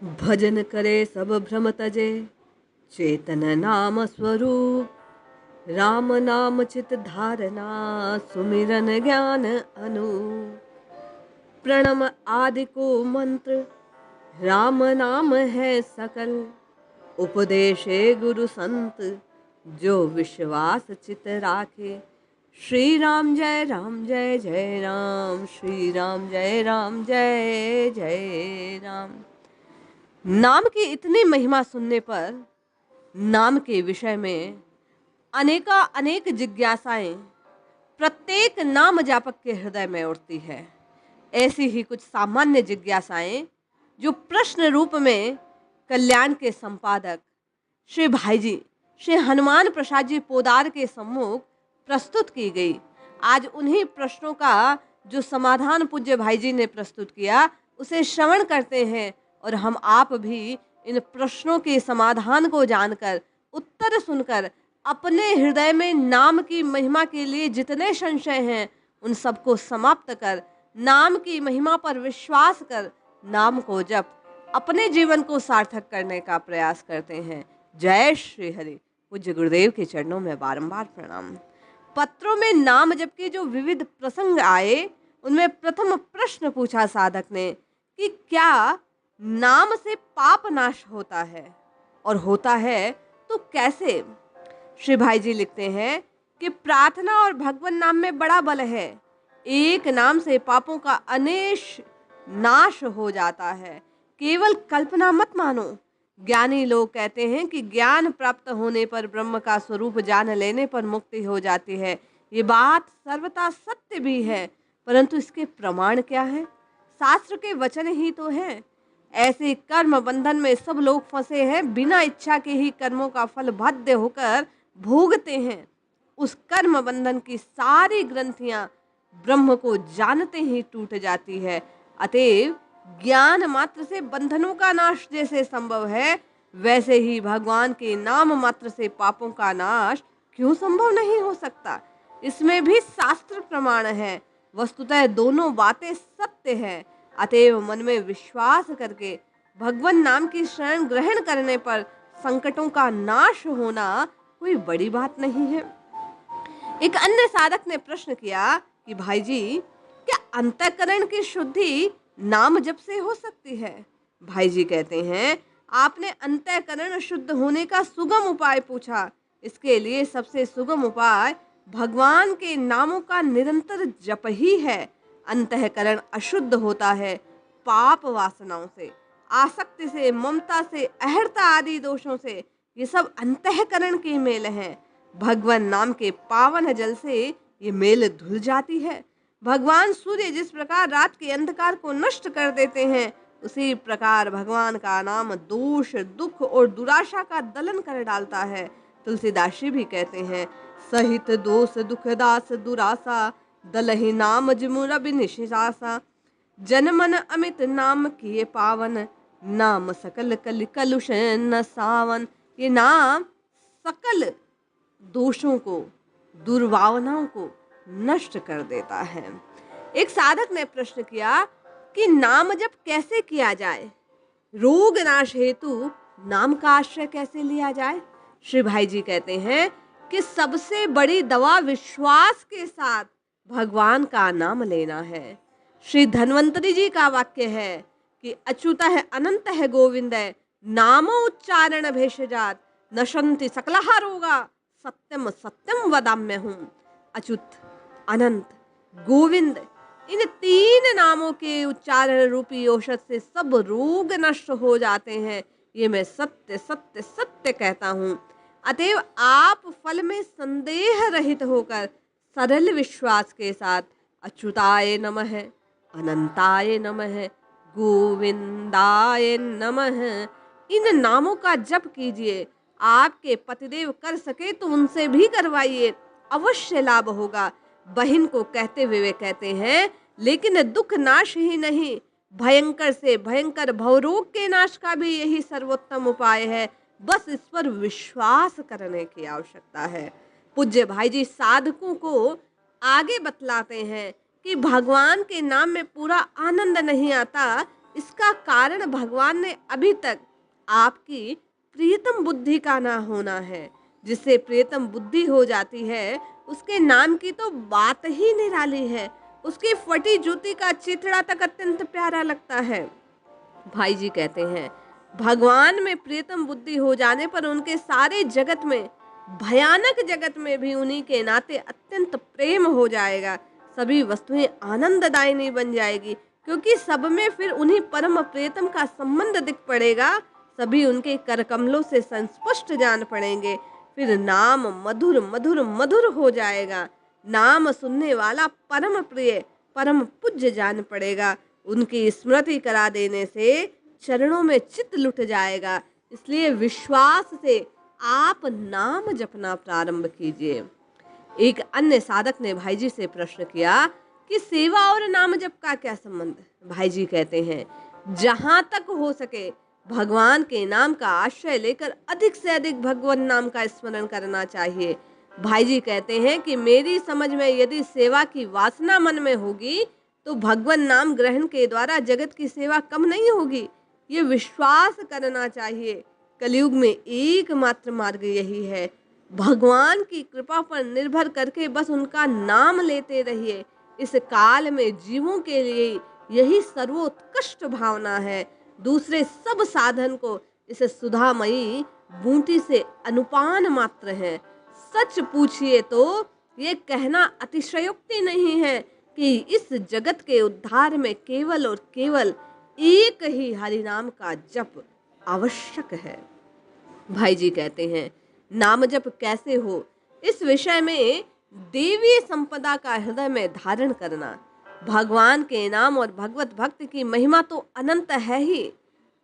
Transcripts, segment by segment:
भजन करे सब भ्रम तजे, चेतन नाम स्वरूप। राम नाम चित धारना, सुमिरन ज्ञान अनूप। प्रणम आदि को मंत्र, राम नाम है सकल। उपदेशे गुरु संत, जो विश्वास चित राखे। श्री राम जय जय राम, श्री राम जय जय राम। नाम की इतनी महिमा सुनने पर नाम के विषय में अनेक जिज्ञासाएं प्रत्येक नाम जापक के हृदय में उठती है। ऐसी ही कुछ सामान्य जिज्ञासाएं जो प्रश्न रूप में कल्याण के संपादक श्री भाईजी श्री हनुमान प्रसाद जी पोदार के सम्मुख प्रस्तुत की गई। आज उन्हीं प्रश्नों का जो समाधान पूज्य भाईजी ने प्रस्तुत किया उसे श्रवण करते हैं और हम आप भी इन प्रश्नों के समाधान को जानकर, उत्तर सुनकर अपने हृदय में नाम की महिमा के लिए जितने संशय हैं उन सबको समाप्त कर, नाम की महिमा पर विश्वास कर, नाम को जप अपने जीवन को सार्थक करने का प्रयास करते हैं। जय श्री हरि। पूज्य गुरुदेव के चरणों में बारंबार प्रणाम। पत्रों में नाम जप के जो विविध प्रसंग आए उनमें प्रथम प्रश्न पूछा साधक ने कि क्या नाम से पाप नाश होता है, और होता है तो कैसे। श्री भाई जी लिखते हैं कि प्रार्थना और भगवान नाम में बड़ा बल है। एक नाम से पापों का अनेश नाश हो जाता है। केवल कल्पना मत मानो। ज्ञानी लोग कहते हैं कि ज्ञान प्राप्त होने पर, ब्रह्म का स्वरूप जान लेने पर मुक्ति हो जाती है। ये बात सर्वथा सत्य भी है, परंतु इसके प्रमाण क्या है। शास्त्र के वचन ही तो हैं। ऐसे कर्म बंधन में सब लोग फंसे हैं, बिना इच्छा के ही कर्मों का फल बाध्य होकर भोगते हैं। उस कर्म बंधन की सारी ग्रंथियां ब्रह्म को जानते ही टूट जाती है। अतएव ज्ञान मात्र से बंधनों का नाश जैसे संभव है, वैसे ही भगवान के नाम मात्र से पापों का नाश क्यों संभव नहीं हो सकता। इसमें भी शास्त्र प्रमाण है। वस्तुतः दोनों बातें सत्य हैं। अतएव मन में विश्वास करके भगवान नाम की शरण ग्रहण करने पर संकटों का नाश होना कोई बड़ी बात नहीं है। एक अन्य साधक ने प्रश्न किया कि भाई जी, क्या अंतःकरण की शुद्धि नाम जप से हो सकती है। भाई जी कहते हैं, आपने अंतःकरण शुद्ध होने का सुगम उपाय पूछा। इसके लिए सबसे सुगम उपाय भगवान के नामों का निरंतर जप ही है। अंतःकरण अशुद्ध होता है पाप वासनाओं से, आसक्ति से, ममता से, अहर्ता आदि दोषों से। ये सब अंतःकरण के मेल हैं। भगवान नाम के पावन जल से ये मेल धुल जाती है। भगवान सूर्य जिस प्रकार रात के अंधकार को नष्ट कर देते हैं, उसी प्रकार भगवान का नाम दोष, दुख और दुराशा का दलन कर डालता है। तुलसीदास जी भी कहते हैं, सहित दोष दुख दास दुरासा, दलहि नाम जिमुर बिनिशासा। जनमन अमित नाम किए पावन, नाम सकल कलि कलुष न सावन। ये नाम सकल दोषों को, दुर्भावनाओं को नष्ट कर देता है। एक साधक ने प्रश्न किया कि नाम जप कैसे किया जाए, रोग नाश हेतु नाम का आश्रय कैसे लिया जाए। श्री भाई जी कहते हैं कि सबसे बड़ी दवा विश्वास के साथ भगवान का नाम लेना है। श्री धन्वंतरी जी का वाक्य है कि अच्युत है अनंत है गोविंद, नामो उच्चारण भेषजात, नशंति सकलहा रोगा, सत्यम सत्यम वदाम्य हूँ। अच्युत, अनंत, गोविंद, इन तीन नामों के उच्चारण रूपी औषध से सब रोग नष्ट हो जाते हैं। ये मैं सत्य सत्य सत्य कहता हूँ। अतएव आप फल में संदेह रहित होकर सरल विश्वास के साथ अच्युताय नमः, अनंताय नमः, गोविंदाय नमः इन नामों का जप कीजिए। आपके पतिदेव कर सके तो उनसे भी करवाइए, अवश्य लाभ होगा। बहन को कहते हुए वे कहते हैं, लेकिन दुख नाश ही नहीं, भयंकर से भयंकर भवरोग के नाश का भी यही सर्वोत्तम उपाय है। बस इस पर विश्वास करने की आवश्यकता है। पूज्य भाई जी साधकों को आगे बतलाते हैं कि भगवान के नाम में पूरा आनंद नहीं आता इसका कारण भगवान ने अभी तक आपकी प्रियतम बुद्धि का ना होना है। जिससे प्रियतम बुद्धि हो जाती है उसके नाम की तो बात ही निराली है। उसकी फटी जूती का चिथड़ा तक अत्यंत प्यारा लगता है। भाई जी कहते हैं, भगवान में प्रियतम बुद्धि हो जाने पर उनके सारे जगत में, भयानक जगत में भी उन्हीं के नाते अत्यंत प्रेम हो जाएगा। सभी वस्तुएं आनंददायिनी बन जाएगी, क्योंकि सब में फिर उन्हीं परम प्रियतम का संबंध दिख पड़ेगा। सभी उनके कर कमलों से संस्पष्ट जान पड़ेंगे। फिर नाम मधुर मधुर मधुर हो जाएगा। नाम सुनने वाला परम प्रिय परम पूज्य जान पड़ेगा। उनकी स्मृति करा देने से चरणों में चित्त लुट जाएगा। इसलिए विश्वास से आप नाम जपना प्रारंभ कीजिए। एक अन्य साधक ने भाई जी से प्रश्न किया कि सेवा और नाम जप का क्या संबंध। भाई जी कहते हैं, जहां तक हो सके भगवान के नाम का आश्रय लेकर अधिक से अधिक भगवान नाम का स्मरण करना चाहिए। भाई जी कहते हैं कि मेरी समझ में यदि सेवा की वासना मन में होगी तो भगवान नाम ग्रहण के द्वारा जगत की सेवा कम नहीं होगी। ये विश्वास करना चाहिए। कलयुग में एकमात्र मार्ग यही है। भगवान की कृपा पर निर्भर करके बस उनका नाम लेते रहिए। इस काल में जीवों के लिए यही सर्वोत्कृष्ट भावना है। दूसरे सब साधन को इस सुधामयी बूटी से अनुपान मात्र है। सच पूछिए तो ये कहना अतिशयोक्ति नहीं है कि इस जगत के उद्धार में केवल और केवल एक ही हरि नाम का जप आवश्यक है। भाई जी कहते हैं, नाम जप कैसे हो, इस विषय में देवी संपदा का हृदय में धारण करना। भगवान के नाम और भगवत भक्ति की महिमा तो अनंत है ही।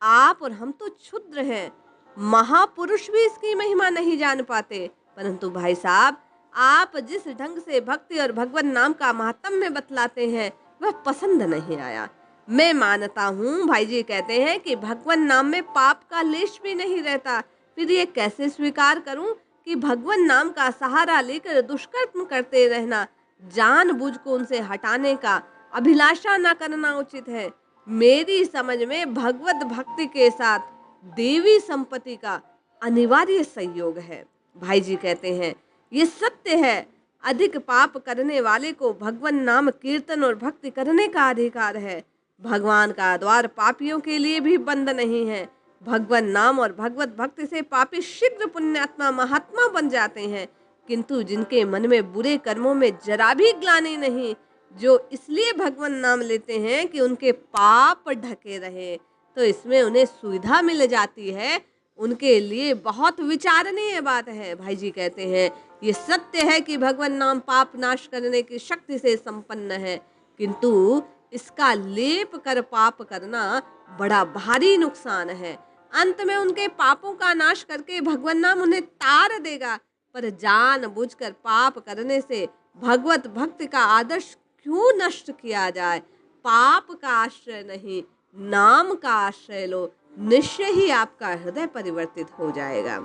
आप और हम तो क्षुद्र हैं, महापुरुष भी इसकी महिमा नहीं जान पाते। परंतु भाई साहब, आप जिस ढंग से भक्ति और भगवान नाम का महात्म्य बतलाते हैं वह पसंद नहीं आया। मैं मानता हूँ, भाई जी कहते हैं, कि भगवान नाम में पाप का लेश भी नहीं रहता। फिर ये कैसे स्वीकार करूं कि भगवान नाम का सहारा लेकर दुष्कर्म करते रहना, जानबूझ को उनसे हटाने का अभिलाषा न करना उचित है। मेरी समझ में भगवत भक्ति के साथ देवी संपत्ति का अनिवार्य संयोग है। भाई जी कहते हैं, ये सत्य है, अधिक पाप करने वाले को भगवान नाम कीर्तन और भक्ति करने का अधिकार है। भगवान का द्वार पापियों के लिए भी बंद नहीं है। भगवान नाम और भगवत भक्ति से पापी शीघ्र पुण्यात्मा महात्मा बन जाते हैं। किंतु जिनके मन में बुरे कर्मों में जरा भी ग्लानि नहीं, जो इसलिए भगवान नाम लेते हैं कि उनके पाप ढके रहे, तो इसमें उन्हें सुविधा मिल जाती है, उनके लिए बहुत विचारणीय बात है। भाई जी कहते हैं, ये सत्य है कि भगवान नाम पाप नाश करने की शक्ति से संपन्न है, किंतु इसका लेप कर पाप करना बड़ा भारी नुकसान है। अंत में उनके पापों का नाश करके भगवान नाम उन्हें तार देगा। पर जानबूझकर पाप करने से भगवत भक्ति का आदर्श क्यों नष्ट किया जाए। पाप का आश्रय नहीं, नाम का आश्रय लो, निश्चय ही आपका हृदय परिवर्तित हो जाएगा।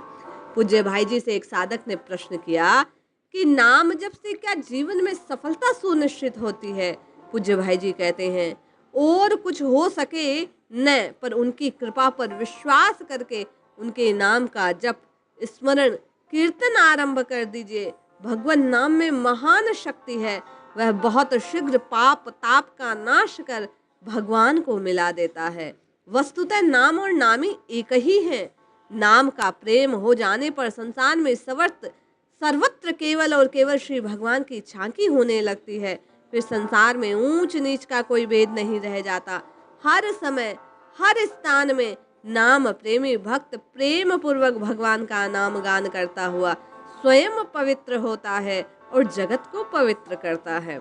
पूज्य भाई जी से एक साधक ने प्रश्न किया कि नाम जप से क्या जीवन में सफलता सुनिश्चित होती है। पूज्य भाई जी कहते हैं, और कुछ हो सके न, पर उनकी कृपा पर विश्वास करके उनके नाम का जप स्मरण कीर्तन आरंभ कर दीजिए। भगवान नाम में महान शक्ति है। वह बहुत शीघ्र पाप ताप का नाश कर भगवान को मिला देता है। वस्तुतः नाम और नामी एक ही हैं। नाम का प्रेम हो जाने पर संसार में सर्वत्र केवल और केवल श्री भगवान की झांकी होने लगती है। फिर संसार में ऊंच नीच का कोई भेद नहीं रह जाता। हर समय हर स्थान में नाम प्रेमी भक्त प्रेम पूर्वक भगवान का नाम गान करता हुआ स्वयं पवित्र होता है और जगत को पवित्र करता है।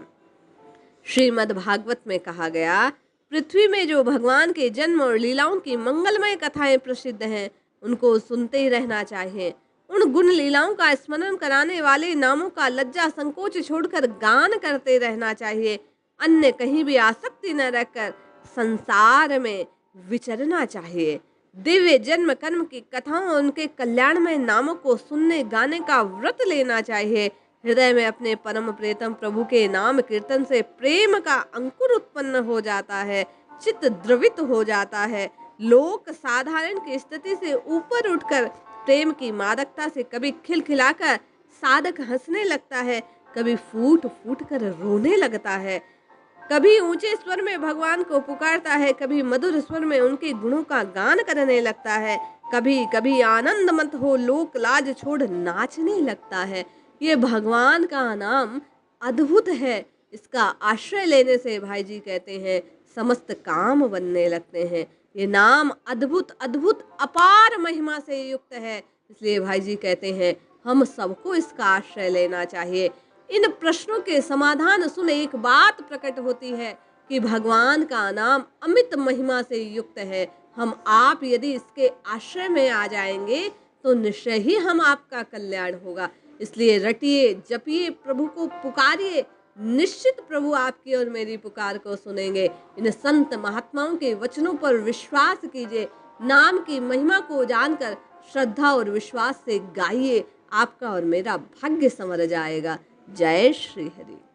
श्रीमद् भागवत में कहा गया, पृथ्वी में जो भगवान के जन्म और लीलाओं की मंगलमय कथाएं प्रसिद्ध हैं, उनको सुनते ही रहना चाहिए। उन गुण लीलाओं का स्मरण कराने वाले नामों का लज्जा संकोच छोड़कर गान करते रहना चाहिए। अन्य कहीं भी आसक्ति न रखकर संसार में विचरना चाहिए। दिव्य जन्म कर्म की कथाओं और उनके कल्याणमय नामों को सुनने गाने का व्रत लेना चाहिए। हृदय में अपने परम प्रियतम प्रभु के नाम कीर्तन से प्रेम का अंकुर उत्पन्न हो जाता है। चित्त द्रवित हो जाता है। लोक साधारण की स्थिति से ऊपर उठकर प्रेम की मादकता से कभी खिलखिलाकर साधक हंसने लगता है, कभी फूट फूट कर रोने लगता है, कभी ऊंचे स्वर में भगवान को पुकारता है, कभी मधुर स्वर में उनके गुणों का गान करने लगता है, कभी कभी आनंदमत हो लोक लाज छोड़ नाचने लगता है। ये भगवान का नाम अद्भुत है। इसका आश्रय लेने से भाई जी कहते हैं समस्त काम बनने लगते हैं। ये नाम अद्भुत अद्भुत अपार महिमा से युक्त है। इसलिए भाई जी कहते हैं हम सबको इसका आश्रय लेना चाहिए। इन प्रश्नों के समाधान सुन एक बात प्रकट होती है कि भगवान का नाम अमित महिमा से युक्त है। हम आप यदि इसके आश्रय में आ जाएंगे तो निश्चय ही हम आपका कल्याण होगा। इसलिए रटिए, जपिए, प्रभु को पुकारिए, निश्चित प्रभु आपकी और मेरी पुकार को सुनेंगे। इन संत महात्माओं के वचनों पर विश्वास कीजिए, नाम की महिमा को जानकर श्रद्धा और विश्वास से गाइए, आपका और मेरा भाग्य संवर जाएगा। जय श्री हरि।